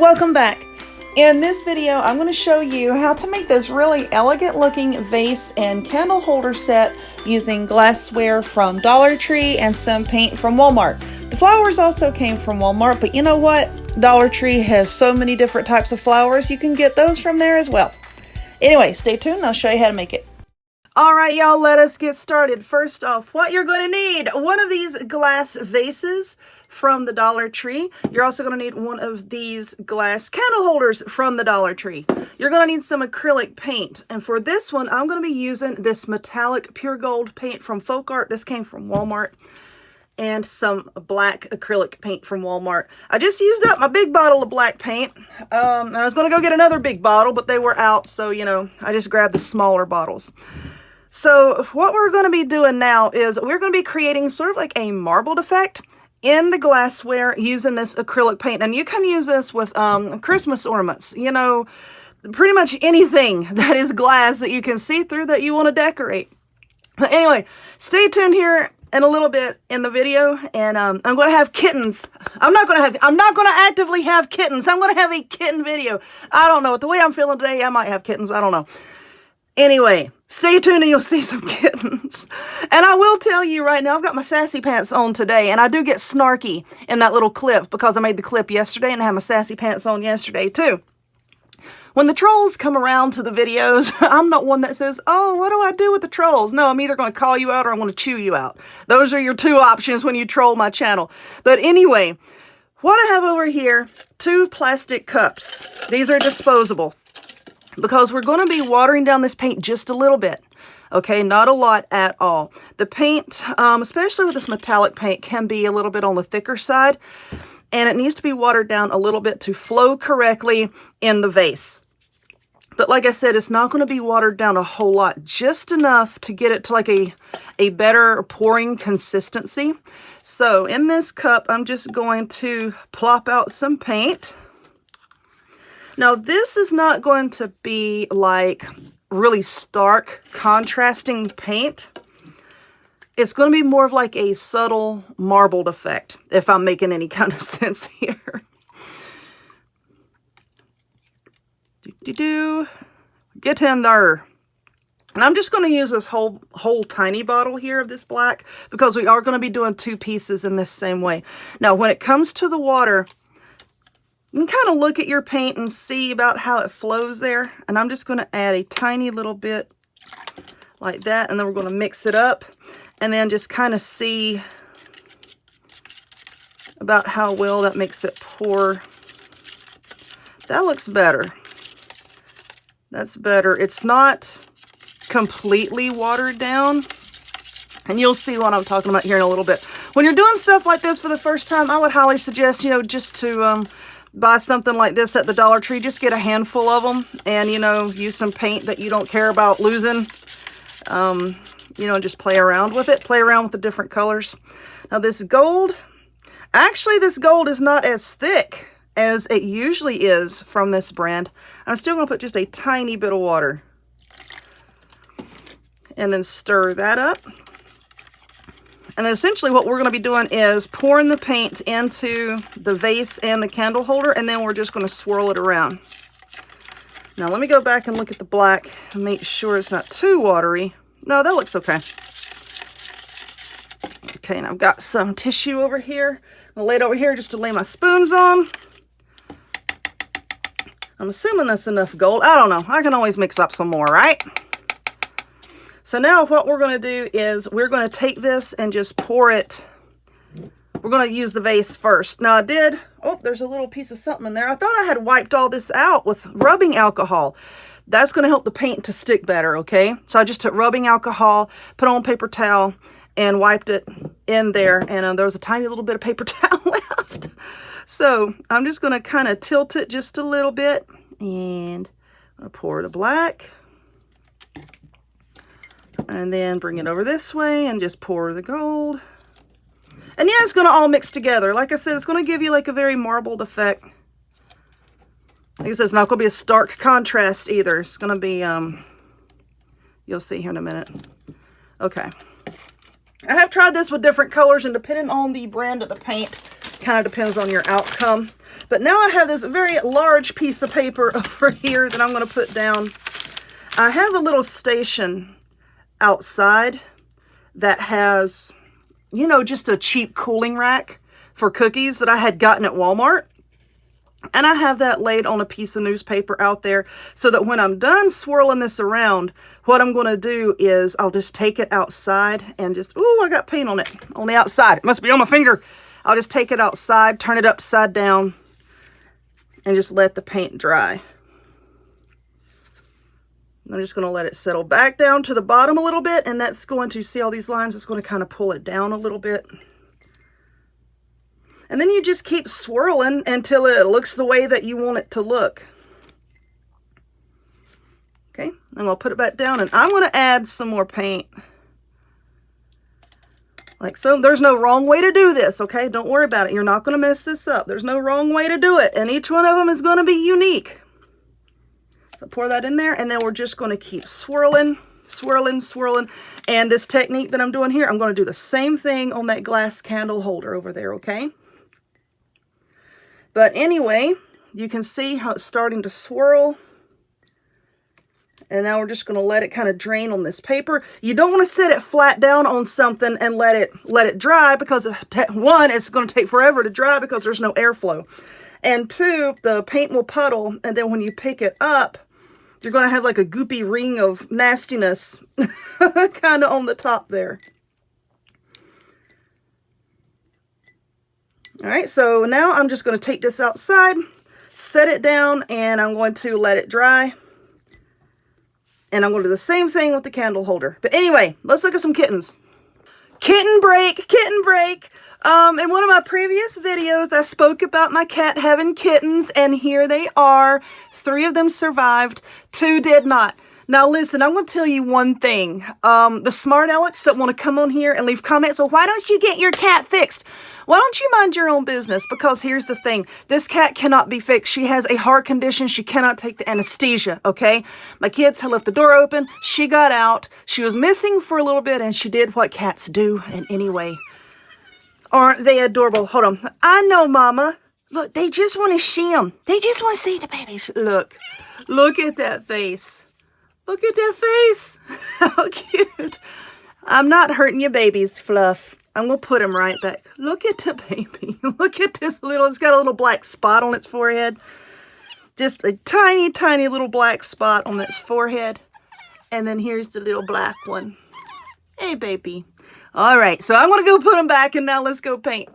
Welcome back. In this video, I'm going to show you how to make this really elegant looking vase and candle holder set using glassware from Dollar Tree and some paint from Walmart. The flowers also came from Walmart, but you know what? Dollar Tree has so many different types of flowers, you can get those from there as well. Anyway, stay tuned, I'll show you how to make it. Alright y'all, let us get started. First off, what you're going to need, one of these glass vases from the Dollar Tree. You're also going to need one of these glass candle holders from the Dollar Tree. You're going to need some acrylic paint. And for this one, I'm going to be using this metallic pure gold paint from Folk Art. This came from Walmart. And some black acrylic paint from Walmart. I just used up my big bottle of black paint. I was going to go get another big bottle, but they were out. So, you know, I just grabbed the smaller bottles. So what we're going to be doing now is we're going to be creating sort of like a marbled effect in the glassware using this acrylic paint. And you can use this with Christmas ornaments, you know, pretty much anything that is glass that you can see through that you want to decorate. But anyway, stay tuned here in a little bit in the video, and I'm going to have kittens. I'm not going to actively have kittens. I'm going to have a kitten video. I don't know. With the way I'm feeling today, I might have kittens. I don't know. Anyway, stay tuned and you'll see some kittens. And I will tell you right now, I've got my sassy pants on today, and I do get snarky in that little clip because I made the clip yesterday and I had my sassy pants on yesterday too. When the trolls come around to the videos, I'm not one that says, oh, what do I do with the trolls? No, I'm either going to call you out or I'm going to chew you out. Those are your two options when you troll my channel. But anyway, what I have over here, 2 plastic cups. These are disposable because we're going to be watering down this paint just a little bit. Okay, not a lot at all. The paint, especially with this metallic paint, can be a little bit on the thicker side. And it needs to be watered down a little bit to flow correctly in the vase. But like I said, it's not going to be watered down a whole lot, just enough to get it to like a better pouring consistency. So in this cup, I'm just going to plop out some paint. Now this is not going to be like really stark contrasting paint. It's going to be more of like a subtle marbled effect, if I'm making any kind of sense here. Get in there. And I'm just going to use this whole tiny bottle here of this black because we are going to be doing 2 pieces in this same way. Now, when it comes to the water, you can kind of look at your paint and see about how it flows there. And I'm just going to add a tiny little bit like that. And then we're going to mix it up and then just kind of see about how well that makes it pour. That looks better. That's better. It's not completely watered down. And you'll see what I'm talking about here in a little bit. When you're doing stuff like this for the first time, I would highly suggest, you know, just to buy something like this at the Dollar Tree. Just get a handful of them and, you know, use some paint that you don't care about losing. You know, just play around with it. Play around with the different colors. Now this gold, actually this gold is not as thick as it usually is from this brand. I'm still going to put just a tiny bit of water. And then stir that up. And then essentially what we're going to be doing is pouring the paint into the vase and the candle holder, and then we're just going to swirl it around. Now let me go back and look at the black and make sure it's not too watery. No, that looks okay. Okay, and I've got some tissue over here. I'll lay it over here just to lay my spoons on. I'm assuming that's enough gold. I don't know. I can always mix up some more, right? So now what we're going to do is we're going to take this and just pour it. We're going to use the vase first. Now I did, oh, there's a little piece of something in there. I thought I had wiped all this out with rubbing alcohol. That's going to help the paint to stick better, okay? So I just took rubbing alcohol, put on a paper towel, and wiped it in there. And there was a tiny little bit of paper towel left. So I'm just going to kind of tilt it just a little bit. And I'm going to pour the black. And then bring it over this way and just pour the gold. And yeah, it's going to all mix together. Like I said, it's going to give you like a very marbled effect. Like I said, it's not going to be a stark contrast either. It's going to be, you'll see here in a minute. Okay. I have tried this with different colors, and depending on the brand of the paint, Kind of depends on your outcome. But now I have this very large piece of paper over here that I'm going to put down. I have a little station outside that has, you know, just a cheap cooling rack for cookies that I had gotten at Walmart. And I have that laid on a piece of newspaper out there so that when I'm done swirling this around, what I'm going to do is I'll just take it outside and just, ooh, I got paint on it on the outside. It must be on my finger. I'll just take it outside, turn it upside down, and just let the paint dry. I'm just going to let it settle back down to the bottom a little bit, and that's going to, see all these lines, it's going to kind of pull it down a little bit. And then you just keep swirling until it looks the way that you want it to look. Okay, I'm going to put it back down, and I'm going to add some more paint. Like so. There's no wrong way to do this, okay? Don't worry about it. You're not going to mess this up. There's no wrong way to do it, and each one of them is going to be unique. So pour that in there, and then we're just going to keep swirling, swirling, swirling. And this technique that I'm doing here, I'm going to do the same thing on that glass candle holder over there, okay? But anyway, you can see how it's starting to swirl. And now we're just going to let it kind of drain on this paper. You don't want to set it flat down on something and let it dry, because one, it's going to take forever to dry because there's no airflow. And two, the paint will puddle, and then when you pick it up, you're going to have like a goopy ring of nastiness kind of on the top there. All right, so now I'm just going to take this outside, set it down, and I'm going to let it dry. And I'm going to do the same thing with the candle holder. But anyway, let's look at some kittens. Kitten break, kitten break. In one of my previous videos, I spoke about my cat having kittens, and here they are. 3 of them survived, 2 did not. Now listen, I'm going to tell you one thing. The smart alecks that want to come on here and leave comments, well, why don't you get your cat fixed? Why don't you mind your own business? Because here's the thing. This cat cannot be fixed. She has a heart condition. She cannot take the anesthesia, okay? My kids had left the door open. She got out. She was missing for a little bit, and she did what cats do. And anyway, aren't they adorable? Hold on. I know, Mama. Look, they just want to see them. They just want to see the babies. Look. Look at that face. Look at that face. How cute. I'm not hurting your babies, Fluff. I'm going to put him right back. Look at the baby. Look at this little, it's got a little black spot on its forehead. Just a tiny, tiny little black spot on its forehead. And then here's the little black one. Hey, baby. All right, so I'm going to go put him back, and now let's go paint.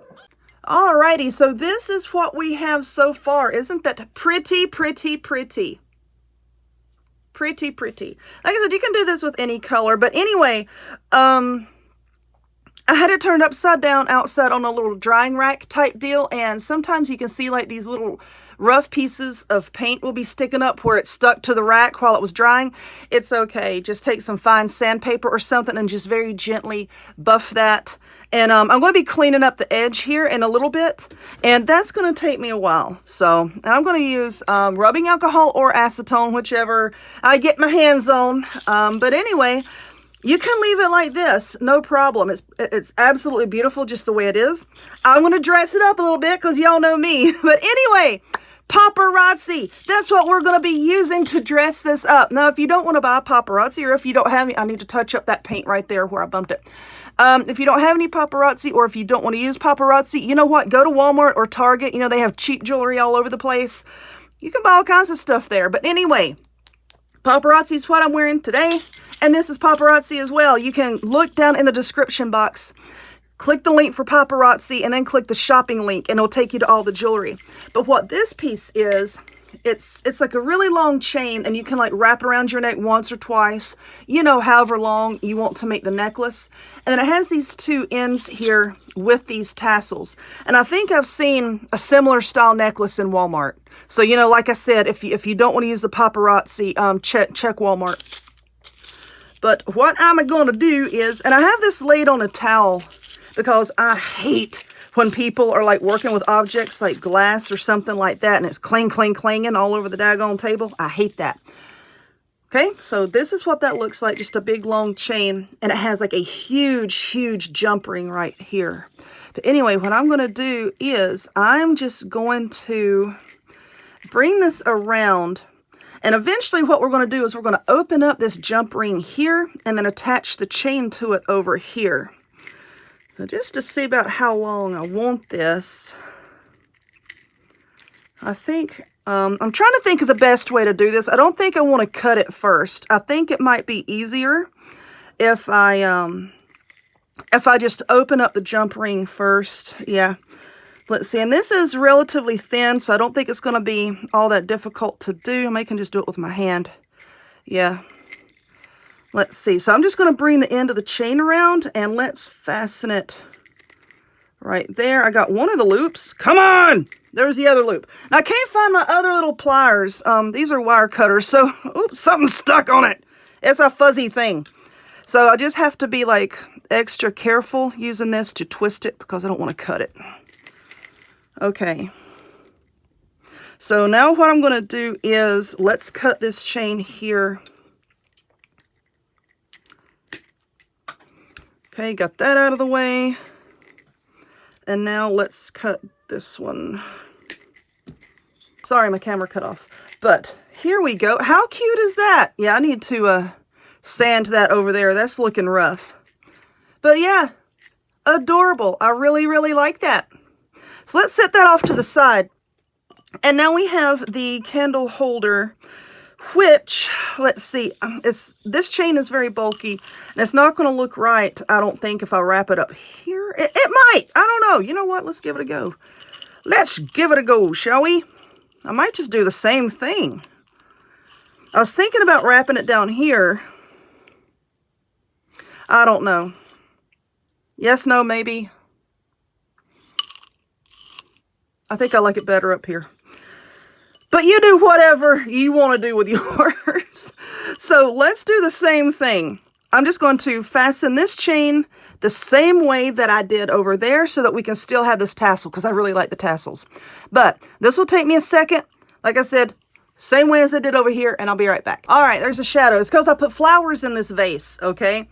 Alrighty, so this is what we have so far. Isn't that pretty, pretty, pretty? Pretty, pretty. Like I said, you can do this with any color. But anyway, I had it turned upside down outside on a little drying rack type deal, and sometimes you can see like these little rough pieces of paint will be sticking up where it stuck to the rack while it was drying. It's okay. Just take some fine sandpaper or something and just very gently buff that. And I'm going to be cleaning up the edge here in a little bit, and that's going to take me a while. So, and I'm going to use rubbing alcohol or acetone, whichever I get my hands on. But anyway, you can leave it like this, no problem. It's absolutely beautiful just the way it is. I'm going to dress it up a little bit because y'all know me. But anyway, paparazzi. That's what we're going to be using to dress this up. Now, if you don't want to buy paparazzi, or if you don't have any, I need to touch up that paint right there where I bumped it. If you don't have any paparazzi, or if you don't want to use paparazzi, you know what? Go to Walmart or Target. You know, they have cheap jewelry all over the place. You can buy all kinds of stuff there. But anyway, paparazzi is what I'm wearing today. And this is paparazzi as well. You can look down in the description box, click the link for paparazzi, and then click the shopping link, and it'll take you to all the jewelry. But what this piece is, it's like a really long chain, and you can like wrap around your neck once or twice, you know, however long you want to make the necklace. And then it has these 2 ends here with these tassels. And I think I've seen a similar style necklace in Walmart. So, you know, like I said, if you don't want to use the paparazzi, check Walmart. But what I'm going to do is, and I have this laid on a towel because I hate when people are like working with objects like glass or something like that, and it's clang, clang, clanging all over the daggone table. I hate that. Okay, so this is what that looks like, just a big long chain, and it has like a huge, huge jump ring right here. But anyway, what I'm going to do is I'm just going to bring this around. And eventually what we're going to do is we're going to open up this jump ring here and then attach the chain to it over here. So just to see about how long I want this, I think, I'm trying to think of the best way to do this. I don't think I want to cut it first. I think it might be easier if I just open up the jump ring first. Yeah. Let's see, and this is relatively thin, so I don't think it's going to be all that difficult to do. I can just do it with my hand. Yeah. Let's see. So I'm just going to bring the end of the chain around, and let's fasten it right there. I got one of the loops. Come on! There's the other loop. Now, I can't find my other little pliers. These are wire cutters, so, oops, something's stuck on it. It's a fuzzy thing. So I just have to be, like, extra careful using this to twist it because I don't want to cut it. Okay, so now what I'm going to do is let's cut this chain here. Okay, got that out of the way. And now let's cut this one. Sorry, my camera cut off. But here we go. How cute is that? Yeah, I need to sand that over there. That's looking rough. But yeah, adorable. I really, really like that. So let's set that off to the side. And now we have the candle holder, which, let's see, this chain is very bulky, and it's not going to look right, I don't think, if I wrap it up here. It might. I don't know. You know what? Let's give it a go. Let's give it a go, shall we? I might just do the same thing. I was thinking about wrapping it down here. I don't know. Yes, no, maybe. I think I like it better up here. But you do whatever you want to do with yours. So let's do the same thing. I'm just going to fasten this chain the same way that I did over there so that we can still have this tassel, because I really like the tassels. But this will take me a second. Like I said, same way as I did over here, and I'll be right back. All right, there's a shadow. It's because I put flowers in this vase, okay?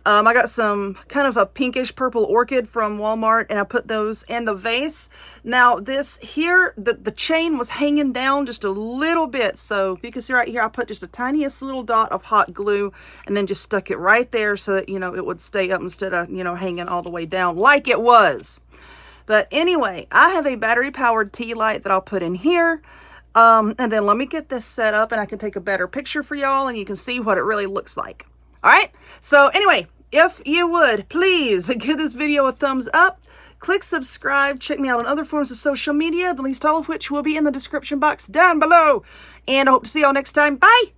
I got some kind of a pinkish purple orchid from Walmart, and I put those in the vase. Now this here, the chain was hanging down just a little bit. So you can see right here, I put just a tiniest little dot of hot glue and then just stuck it right there so that, you know, it would stay up instead of, you know, hanging all the way down like it was. But anyway, I have a battery powered tea light that I'll put in here. And then let me get this set up and I can take a better picture for y'all and you can see what it really looks like. All right. So anyway, if you would, please give this video a thumbs up, click subscribe, check me out on other forms of social media, the least all of which will be in the description box down below. And I hope to see y'all next time. Bye!